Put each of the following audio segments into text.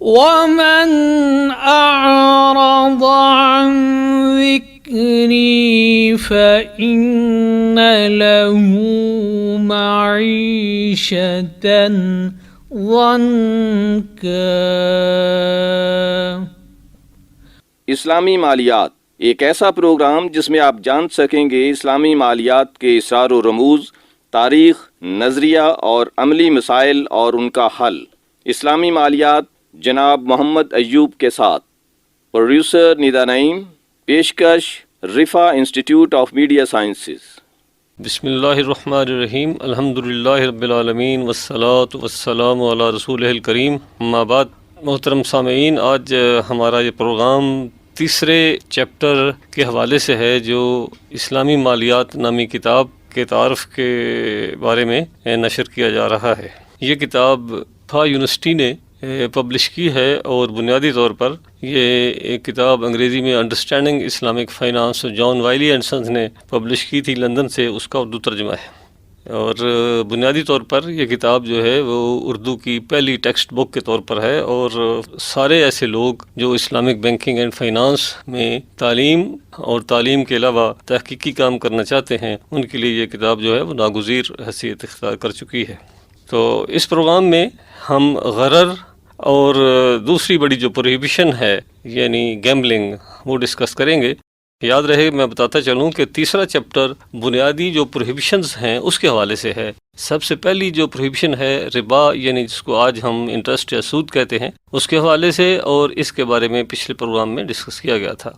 ومن أعرض عن ذكري فإن له معيشة ضنكا۔ اسلامی مالیات ایک ایسا پروگرام جس میں آپ جان سکیں گے اسلامی مالیات کے اسرار و رموز، تاریخ، نظریہ اور عملی مسائل اور ان کا حل۔ اسلامی مالیات جناب محمد ایوب کے ساتھ، پروڈیوسر ندا نعیم، پیشکش رفا انسٹیٹیوٹ آف میڈیا سائنسز۔ بسم اللہ الرحمن الرحیم، الحمدللہ رب العالمین والصلاة والسلام علی رسولہ الکریم، اما بعد۔ محترم سامعین، آج ہمارا یہ پروگرام تیسرے چیپٹر کے حوالے سے ہے جو اسلامی مالیات نامی کتاب کے تعارف کے بارے میں نشر کیا جا رہا ہے۔ یہ کتاب یونیورسٹی نے پبلش کی ہے اور بنیادی طور پر یہ ایک کتاب انگریزی میں understanding Islamic finance John Wiley and Sons نے پبلش کی تھی لندن سے، اس کا اردو ترجمہ ہے۔ اور بنیادی طور پر یہ کتاب جو ہے وہ اردو کی پہلی ٹیکسٹ بک کے طور پر ہے، اور سارے ایسے لوگ جو اسلامک بینکنگ اینڈ فائنانس میں تعلیم اور تعلیم کے علاوہ تحقیقی کام کرنا چاہتے ہیں ان کے لیے یہ کتاب جو ہے وہ ناگزیر حیثیت اختیار کر چکی ہے۔ تو اس پروگرام میں ہم غرر اور دوسری بڑی جو پروہیبیشن ہے یعنی گیمبلنگ وہ ڈسکس کریں گے۔ یاد رہے میں بتاتا چلوں کہ تیسرا چیپٹر بنیادی جو پروہیبیشنز ہیں اس کے حوالے سے ہے۔ سب سے پہلی جو پروہیبیشن ہے ربا، یعنی جس کو آج ہم انٹرسٹ یا سود کہتے ہیں، اس کے حوالے سے، اور اس کے بارے میں پچھلے پروگرام میں ڈسکس کیا گیا تھا۔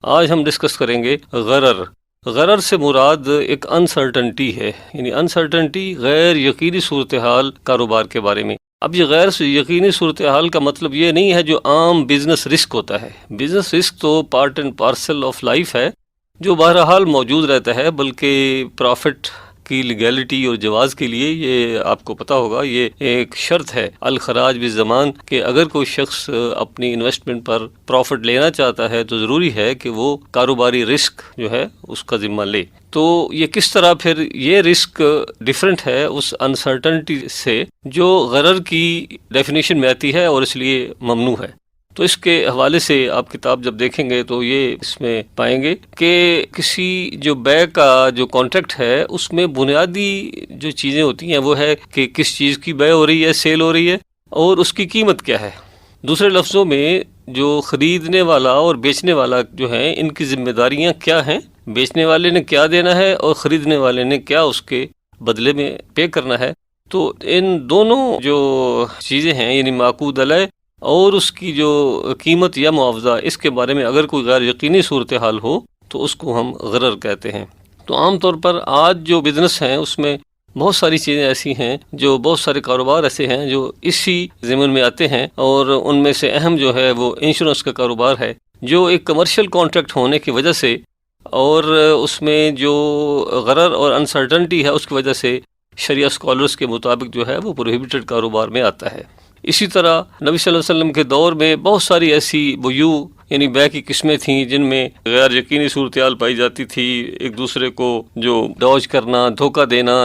آج ہم ڈسکس کریں گے غرر۔ غرر سے مراد ایک انسرٹنٹی ہے، یعنی انسرٹنٹی غیر یقینی صورتحال کاروبار کے بارے میں۔ اب یہ غیر یقینی صورتحال کا مطلب یہ نہیں ہے جو عام بزنس رسک ہوتا ہے۔ بزنس رسک تو part and parcel of life ہے جو بہرحال موجود رہتا ہے، بلکہ پروفٹ کی لیگیلٹی اور جواز کے لیے یہ آپ کو پتہ ہوگا یہ ایک شرط ہے الخراج بالزمان، کہ اگر کوئی شخص اپنی انویسٹمنٹ پر پروفٹ لینا چاہتا ہے تو ضروری ہے کہ وہ کاروباری رسک جو ہے اس کا ذمہ لے۔ تو یہ کس طرح پھر یہ رسک ڈیفرنٹ ہے اس انسرٹنٹی سے جو غرر کی ڈیفینیشن میں آتی ہے اور اس لیے ممنوع ہے۔ تو اس کے حوالے سے آپ کتاب جب دیکھیں گے تو یہ اس میں پائیں گے کہ کسی جو بے کا جو کانٹریکٹ ہے اس میں بنیادی جو چیزیں ہوتی ہیں وہ ہے کہ کس چیز کی بے ہو رہی ہے، سیل ہو رہی ہے، اور اس کی قیمت کیا ہے۔ دوسرے لفظوں میں جو خریدنے والا اور بیچنے والا جو ہیں ان کی ذمہ داریاں کیا ہیں، بیچنے والے نے کیا دینا ہے اور خریدنے والے نے کیا اس کے بدلے میں پے کرنا ہے۔ تو ان دونوں جو چیزیں ہیں یعنی معقود علیہ اور اس کی جو قیمت یا معاوضہ، اس کے بارے میں اگر کوئی غیر یقینی صورتحال ہو تو اس کو ہم غرر کہتے ہیں۔ تو عام طور پر آج جو بزنس ہیں اس میں بہت ساری چیزیں ایسی ہیں، جو بہت سارے کاروبار ایسے ہیں جو اسی ضمن میں آتے ہیں، اور ان میں سے اہم جو ہے وہ انشورنس کا کاروبار ہے، جو ایک کمرشل کانٹریکٹ ہونے کی وجہ سے اور اس میں جو غرر اور انسرٹنٹی ہے اس کی وجہ سے شریعہ اسکالرس کے مطابق جو ہے وہ پروہیبٹڈ کاروبار میں آتا ہے۔ اسی طرح نبی صلی اللہ علیہ وسلم کے دور میں بہت ساری ایسی بیوع یعنی بے کی قسمیں تھیں جن میں غیر یقینی صورتحال پائی جاتی تھی، ایک دوسرے کو جو ڈوج کرنا، دھوکہ دینا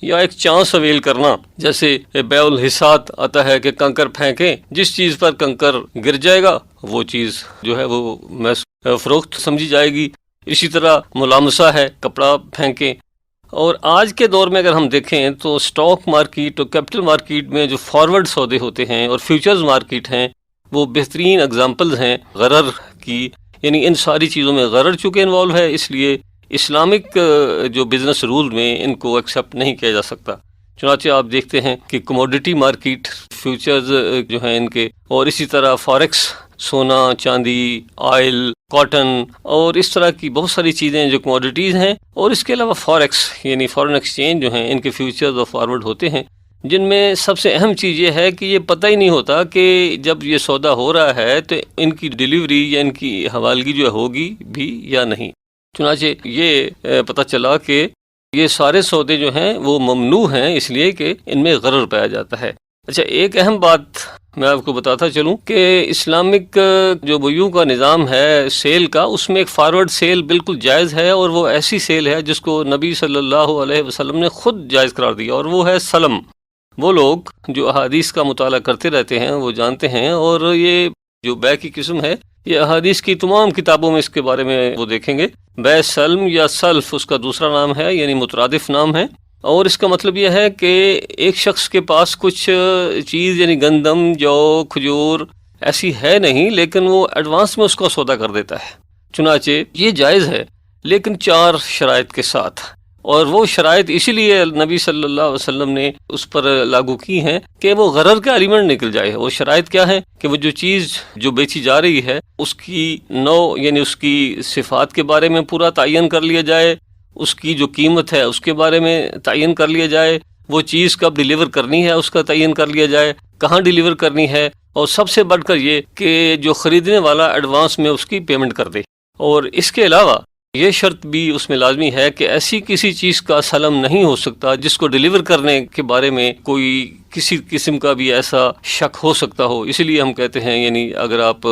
یا ایک چانس اویل کرنا، جیسے بیع الحسات آتا ہے کہ کنکر پھینکیں، جس چیز پر کنکر گر جائے گا وہ چیز جو ہے وہ فروخت سمجھی جائے گی۔ اسی طرح ملامسہ ہے، کپڑا پھینکیں۔ اور آج کے دور میں اگر ہم دیکھیں تو سٹاک مارکیٹ اور کیپٹل مارکیٹ میں جو فارورڈ سودے ہوتے ہیں اور فیوچرز مارکیٹ ہیں وہ بہترین اگزامپلز ہیں غرر کی، یعنی ان ساری چیزوں میں غرر چونکہ انوالو ہے، اس لیے اسلامک جو بزنس رول میں ان کو ایکسیپٹ نہیں کیا جا سکتا۔ چنانچہ آپ دیکھتے ہیں کہ کموڈٹی مارکیٹ فیوچرز جو ہیں ان کے، اور اسی طرح فاریکس، سونا، چاندی، آئل، کاٹن اور اس طرح کی بہت ساری چیزیں جو کموڈیٹیز ہیں، اور اس کے علاوہ فاریکس یعنی فارن ایکسچینج جو ہیں ان کے فیوچرز اور فارورڈ ہوتے ہیں، جن میں سب سے اہم چیز یہ ہے کہ یہ پتہ ہی نہیں ہوتا کہ جب یہ سودا ہو رہا ہے تو ان کی ڈیلیوری یا ان کی حوالگی جو ہوگی بھی یا نہیں۔ چنانچہ یہ پتہ چلا کہ یہ سارے سودے جو ہیں وہ ممنوع ہیں اس لیے کہ ان میں غرر پایا جاتا ہے۔ اچھا، ایک اہم بات میں آپ کو بتاتا چلوں کہ اسلامک جو بیوع کا نظام ہے سیل کا، اس میں ایک فارورڈ سیل بالکل جائز ہے، اور وہ ایسی سیل ہے جس کو نبی صلی اللہ علیہ وسلم نے خود جائز قرار دیا، اور وہ ہے سلم۔ وہ لوگ جو احادیث کا مطالعہ کرتے رہتے ہیں وہ جانتے ہیں، اور یہ جو بے کی قسم ہے یہ احادیث کی تمام کتابوں میں اس کے بارے میں وہ دیکھیں گے۔ بے سلم یا سلف اس کا دوسرا نام ہے، یعنی مترادف نام ہے، اور اس کا مطلب یہ ہے کہ ایک شخص کے پاس کچھ چیز یعنی گندم، جو، کھجور ایسی ہے نہیں، لیکن وہ ایڈوانس میں اس کا سودا کر دیتا ہے۔ چنانچہ یہ جائز ہے، لیکن 4 شرائط کے ساتھ، اور وہ شرائط اسی لیے نبی صلی اللہ علیہ وسلم نے اس پر لاگو کی ہیں کہ وہ غرر کا ایلیمنٹ نکل جائے۔ وہ شرائط کیا ہے کہ وہ جو چیز جو بیچی جا رہی ہے اس کی نوع یعنی اس کی صفات کے بارے میں پورا تعین کر لیا جائے، اس کی جو قیمت ہے اس کے بارے میں تعین کر لیا جائے، وہ چیز کب ڈیلیور کرنی ہے اس کا تعین کر لیا جائے، کہاں ڈیلیور کرنی ہے، اور سب سے بڑھ کر یہ کہ جو خریدنے والا ایڈوانس میں اس کی پیمنٹ کر دے۔ اور اس کے علاوہ یہ شرط بھی اس میں لازمی ہے کہ ایسی کسی چیز کا سلم نہیں ہو سکتا جس کو ڈیلیور کرنے کے بارے میں کوئی کسی قسم کا بھی ایسا شک ہو سکتا ہو۔ اسی لیے ہم کہتے ہیں، یعنی اگر آپ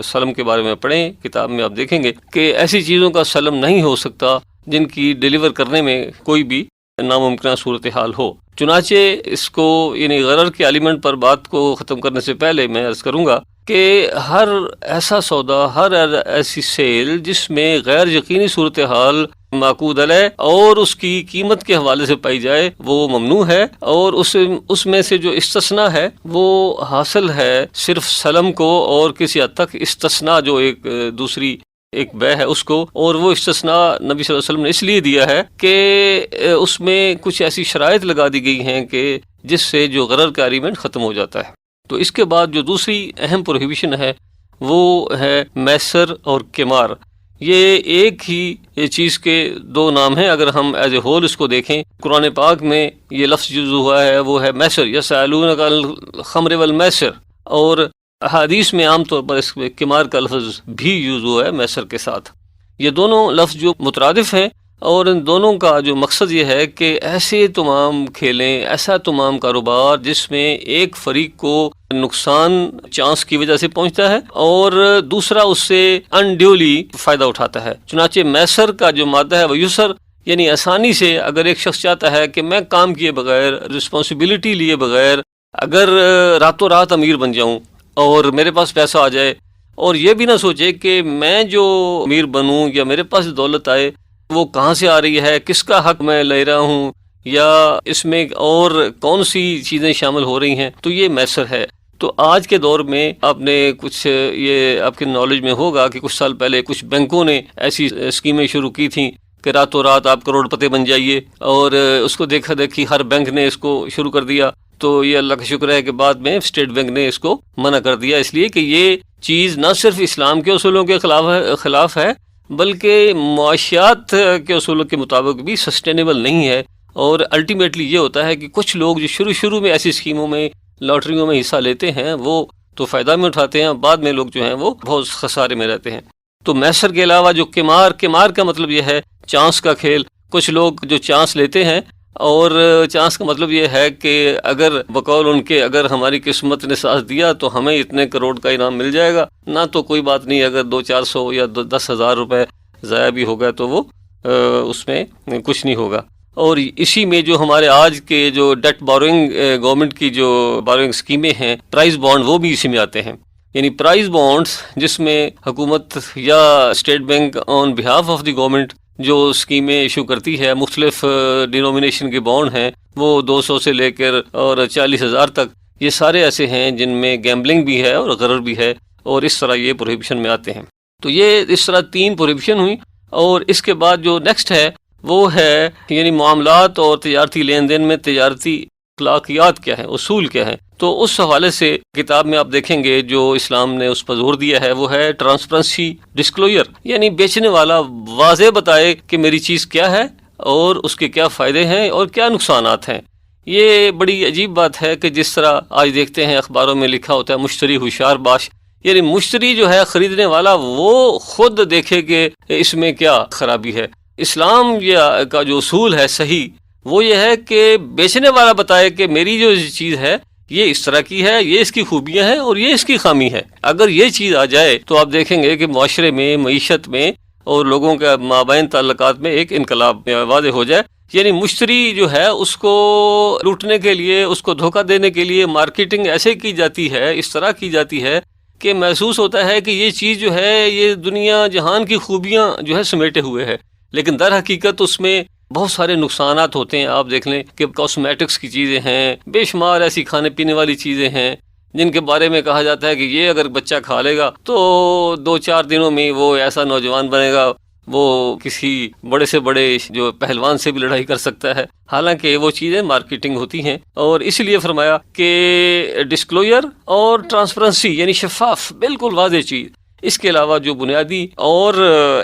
سلم کے بارے میں پڑھیں کتاب میں آپ دیکھیں گے کہ ایسی چیزوں کا سلم نہیں ہو سکتا جن کی ڈیلیور کرنے میں کوئی بھی ناممکنہ صورتحال ہو۔ چنانچہ اس کو یعنی غرر کے ایلیمنٹ پر بات کو ختم کرنے سے پہلے میں عرض کروں گا کہ ہر ایسا سودا، ہر ایسی سیل جس میں غیر یقینی صورتحال معقود علیہ اور اس کی قیمت کے حوالے سے پائی جائے وہ ممنوع ہے، اور اس میں سے جو استثناء ہے وہ حاصل ہے صرف سلم کو، اور کسی حد تک استثناء جو ایک دوسری ایک بے ہے اس کو، اور وہ استثناء نبی صلی اللہ علیہ وسلم نے اس لیے دیا ہے کہ اس میں کچھ ایسی شرائط لگا دی گئی ہیں کہ جس سے جو غرر کا ایلیمنٹ ختم ہو جاتا ہے۔ تو اس کے بعد جو دوسری اہم پروہیبیشن ہے وہ ہے میسر اور قمار۔ یہ ایک ہی چیز کے 2 نام ہیں۔ اگر ہم ایز اے ہول اس کو دیکھیں، قرآن پاک میں یہ لفظ جو ہوا ہے وہ ہے میسر، یسألونک عن الخمر والمیسر، اور احادیث میں عام طور پر اس میں قمار کا لفظ بھی یوز ہوا ہے میسر کے ساتھ۔ یہ دونوں لفظ جو مترادف ہیں، اور ان دونوں کا جو مقصد یہ ہے کہ ایسے تمام کھیلیں، ایسا تمام کاروبار جس میں ایک فریق کو نقصان چانس کی وجہ سے پہنچتا ہے اور دوسرا اس سے انڈیولی فائدہ اٹھاتا ہے۔ چنانچہ میسر کا جو مادہ ہے وہ یسر، یعنی آسانی سے اگر ایک شخص چاہتا ہے کہ میں کام کیے بغیر، رسپانسبلٹی لیے بغیر اگر راتوں رات امیر بن جاؤں اور میرے پاس پیسہ آ جائے، اور یہ بھی نہ سوچے کہ میں جو امیر بنوں یا میرے پاس دولت آئے وہ کہاں سے آ رہی ہے، کس کا حق میں لے رہا ہوں، یا اس میں اور کون سی چیزیں شامل ہو رہی ہیں، تو یہ میسر ہے۔ تو آج کے دور میں آپ نے کچھ یہ آپ کے نالج میں ہوگا کہ کچھ سال پہلے کچھ بینکوں نے ایسی اسکیمیں شروع کی تھیں کہ راتوں رات آپ کروڑ پتے بن جائیے، اور اس کو دیکھا دیکھی ہر بینک نے اس کو شروع کر دیا۔ تو یہ اللہ کا شکر ہے کہ بعد میں اسٹیٹ بینک نے اس کو منع کر دیا، اس لیے کہ یہ چیز نہ صرف اسلام کے اصولوں کے خلاف ہے بلکہ معاشیات کے اصولوں کے مطابق بھی سسٹینیبل نہیں ہے۔ اور الٹیمیٹلی یہ ہوتا ہے کہ کچھ لوگ جو شروع میں ایسی اسکیموں میں، لاٹریوں میں حصہ لیتے ہیں وہ تو فائدہ میں اٹھاتے ہیں، بعد میں لوگ جو ہیں وہ بہت خسارے میں رہتے ہیں۔ تو میسر کے علاوہ جو قمار کا مطلب یہ ہے چانس کا کھیل۔ کچھ لوگ جو چانس لیتے ہیں، اور چانس کا مطلب یہ ہے کہ اگر بقول ان کے اگر ہماری قسمت نے ساتھ دیا تو ہمیں اتنے کروڑ کا انعام مل جائے گا، نہ تو کوئی بات نہیں، اگر 200-400 یا 10,000 روپے ضائع بھی ہو گئے تو وہ اس میں کچھ نہیں ہوگا۔ اور اسی میں جو ہمارے آج کے جو ڈیٹ بورنگ گورنمنٹ کی جو بورنگ اسکیمیں ہیں، پرائز بانڈ، وہ بھی اسی میں آتے ہیں۔ یعنی پرائز بانڈز جس میں حکومت یا state bank on behalf of the government جو اسکیمیں ایشو کرتی ہے، مختلف ڈینومینیشن کے بانڈ ہیں، وہ 200 سے لے کر اور 40,000 تک، یہ سارے ایسے ہیں جن میں گیمبلنگ بھی ہے اور غرر بھی ہے، اور اس طرح یہ پروہیبیشن میں آتے ہیں۔ تو یہ اس طرح 3 پروہیبیشن ہوئی۔ اور اس کے بعد جو نیکسٹ ہے وہ ہے یعنی معاملات اور تجارتی لین دین میں تجارتی اخلاقیات کیا ہیں، اصول کیا ہیں۔ تو اس حوالے سے کتاب میں آپ دیکھیں گے جو اسلام نے اس پر زور دیا ہے وہ ہے ٹرانسپیرنسی، ڈسکلوجر، یعنی بیچنے والا واضح بتائے کہ میری چیز کیا ہے اور اس کے کیا فائدے ہیں اور کیا نقصانات ہیں۔ یہ بڑی عجیب بات ہے کہ جس طرح آج دیکھتے ہیں اخباروں میں لکھا ہوتا ہے مشتری ہوشیار باش، یعنی مشتری جو ہے خریدنے والا وہ خود دیکھے کہ اس میں کیا خرابی ہے۔ اسلام کا جو اصول ہے صحیح وہ یہ ہے کہ بیچنے والا بتائے کہ میری جو چیز ہے یہ اس طرح کی ہے، یہ اس کی خوبیاں ہیں اور یہ اس کی خامی ہے۔ اگر یہ چیز آ جائے تو آپ دیکھیں گے کہ معاشرے میں، معیشت میں اور لوگوں کے مابین تعلقات میں ایک انقلاب واضح ہو جائے۔ یعنی مشتری جو ہے اس کو لوٹنے کے لیے، اس کو دھوکہ دینے کے لیے مارکیٹنگ ایسے کی جاتی ہے، اس طرح کی جاتی ہے کہ محسوس ہوتا ہے کہ یہ چیز جو ہے یہ دنیا جہان کی خوبیاں جو ہے سمیٹے ہوئے ہے، لیکن در حقیقت اس میں بہت سارے نقصانات ہوتے ہیں۔ آپ دیکھ لیں کہ کاسمیٹکس کی چیزیں ہیں، بے شمار ایسی کھانے پینے والی چیزیں ہیں جن کے بارے میں کہا جاتا ہے کہ یہ اگر بچہ کھا لے گا تو 2-4 دنوں میں وہ ایسا نوجوان بنے گا، وہ کسی بڑے سے بڑے جو پہلوان سے بھی لڑائی کر سکتا ہے، حالانکہ وہ چیزیں مارکیٹنگ ہوتی ہیں۔ اور اس لیے فرمایا کہ ڈسکلوجر اور ٹرانسپیرنسی یعنی شفاف، بالکل واضح چیز۔ اس کے علاوہ جو بنیادی اور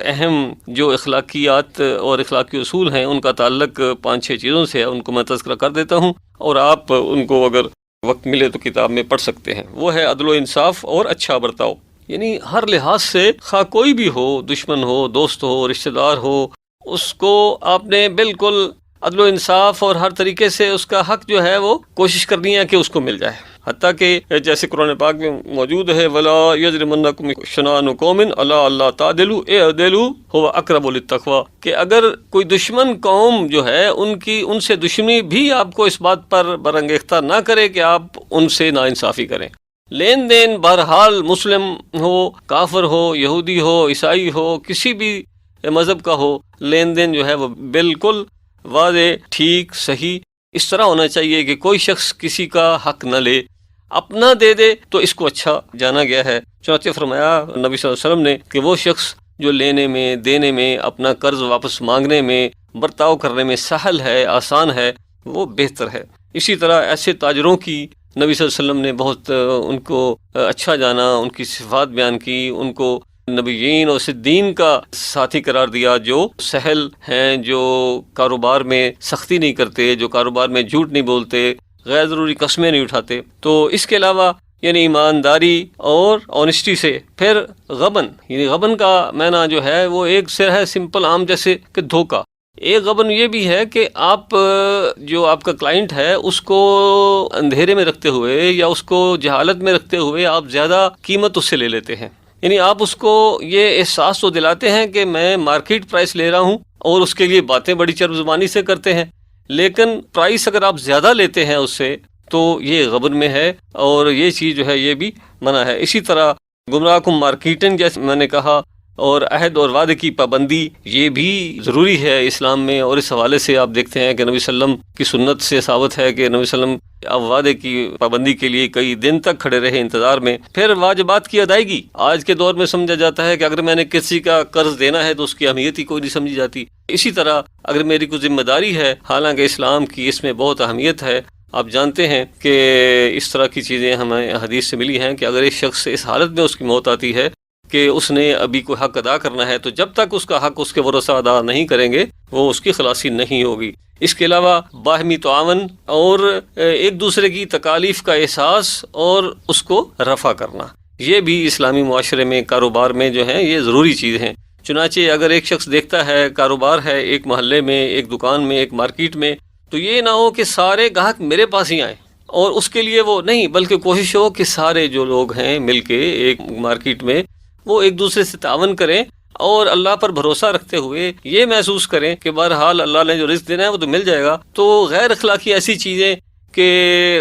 اہم جو اخلاقیات اور اخلاقی اصول ہیں ان کا تعلق 5-6 چیزوں سے ہے، ان کو میں تذکرہ کر دیتا ہوں اور آپ ان کو اگر وقت ملے تو کتاب میں پڑھ سکتے ہیں۔ وہ ہے عدل و انصاف اور اچھا برتاؤ، یعنی ہر لحاظ سے خواہ کوئی بھی ہو، دشمن ہو، دوست ہو، رشتہ دار ہو، اس کو آپ نے بالکل عدل و انصاف اور ہر طریقے سے اس کا حق جو ہے وہ کوشش کرنی ہے کہ اس کو مل جائے، حتیٰ کہ جیسے قرآن پاک میں موجود ہے وَلَا يَجْرِمَنَّكُمْ شَنَآنُ قَوْمٍ عَلَىٰ أَلَّا تَعْدِلُوا اعْدِلُوا هُوَ أَقْرَبُ لِلتَّقْوَىٰ، کہ اگر کوئی دشمن قوم جو ہے ان سے دشمنی بھی آپ کو اس بات پر برانگیختہ نہ کرے کہ آپ ان سے ناانصافی کریں۔ لین دین بہرحال مسلم ہو، کافر ہو، یہودی ہو، عیسائی ہو، کسی بھی مذہب کا ہو، لین دین جو ہے وہ بالکل واضح، ٹھیک، صحیح اس طرح ہونا چاہیے کہ کوئی شخص کسی کا حق نہ لے، اپنا دے دے تو اس کو اچھا جانا گیا ہے۔ چنانچہ فرمایا نبی صلی اللہ علیہ وسلم نے کہ وہ شخص جو لینے میں، دینے میں، اپنا قرض واپس مانگنے میں، برتاؤ کرنے میں سہل ہے، آسان ہے، وہ بہتر ہے۔ اسی طرح ایسے تاجروں کی نبی صلی اللہ علیہ وسلم نے بہت ان کو اچھا جانا، ان کی صفات بیان کی، ان کو نبیین اور صدیقین کا ساتھی قرار دیا، جو سہل ہیں، جو کاروبار میں سختی نہیں کرتے، جو کاروبار میں جھوٹ نہیں بولتے، غیر ضروری قسمیں نہیں اٹھاتے۔ تو اس کے علاوہ یعنی ایمانداری اور آنیسٹی سے، پھر غبن، یعنی غبن کا معنی جو ہے وہ ایک سے ہے سمپل عام جیسے کہ دھوکہ۔ ایک غبن یہ بھی ہے کہ آپ جو آپ کا کلائنٹ ہے اس کو اندھیرے میں رکھتے ہوئے یا اس کو جہالت میں رکھتے ہوئے آپ زیادہ قیمت اس سے لے لیتے ہیں، یعنی آپ اس کو یہ احساس تو دلاتے ہیں کہ میں مارکیٹ پرائس لے رہا ہوں اور اس کے لیے باتیں بڑی چرب زبانی سے کرتے ہیں، لیکن پرائس اگر آپ زیادہ لیتے ہیں اس سے تو یہ غبن میں ہے، اور یہ چیز جو ہے یہ بھی منع ہے۔ اسی طرح گمراہ کن مارکیٹنگ جیسے میں نے کہا، اور عہد اور وعدے کی پابندی یہ بھی ضروری ہے اسلام میں، اور اس حوالے سے آپ دیکھتے ہیں کہ نبی صلی اللہ علیہ وسلم کی سنت سے ثابت ہے کہ نبی صلی اللہ علیہ وسلم اب وعدے کی پابندی کے لیے کئی دن تک کھڑے رہے انتظار میں۔ پھر واجبات کی ادائیگی، آج کے دور میں سمجھا جاتا ہے کہ اگر میں نے کسی کا قرض دینا ہے تو اس کی اہمیت ہی کوئی نہیں سمجھی جاتی۔ اسی طرح اگر میری کوئی ذمہ داری ہے، حالانکہ اسلام کی اس میں بہت اہمیت ہے۔ آپ جانتے ہیں کہ اس طرح کی چیزیں ہمیں حدیث سے ملی ہیں کہ اگر ایک شخص اس حالت میں اس کی موت آتی ہے کہ اس نے ابھی کوئی حق ادا کرنا ہے، تو جب تک اس کا حق اس کے ورثاء ادا نہیں کریں گے وہ اس کی خلاصی نہیں ہوگی۔ اس کے علاوہ باہمی تعاون اور ایک دوسرے کی تکالیف کا احساس اور اس کو رفع کرنا، یہ بھی اسلامی معاشرے میں کاروبار میں جو ہیں یہ ضروری چیز ہیں۔ چنانچہ اگر ایک شخص دیکھتا ہے کاروبار ہے ایک محلے میں، ایک دکان میں، ایک مارکیٹ میں، تو یہ نہ ہو کہ سارے گاہک میرے پاس ہی آئیں، اور اس کے لیے وہ نہیں، بلکہ کوشش ہو کہ سارے جو لوگ ہیں مل کے ایک مارکیٹ میں وہ ایک دوسرے سے تعاون کریں اور اللہ پر بھروسہ رکھتے ہوئے یہ محسوس کریں کہ بہرحال اللہ نے جو رزق دینا ہے وہ تو مل جائے گا۔ تو غیر اخلاقی ایسی چیزیں کہ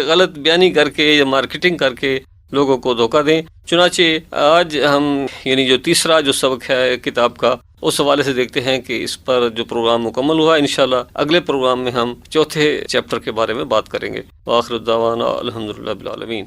غلط بیانی کر کے یا مارکیٹنگ کر کے لوگوں کو دھوکہ دیں۔ چنانچہ آج ہم یعنی جو تیسرا جو سبق ہے کتاب کا، اس حوالے سے دیکھتے ہیں کہ اس پر جو پروگرام مکمل ہوا، انشاءاللہ اگلے پروگرام میں ہم چوتھے چیپٹر کے بارے میں بات کریں گے۔ وآخر الدعوانا الحمدللہ رب العالمین۔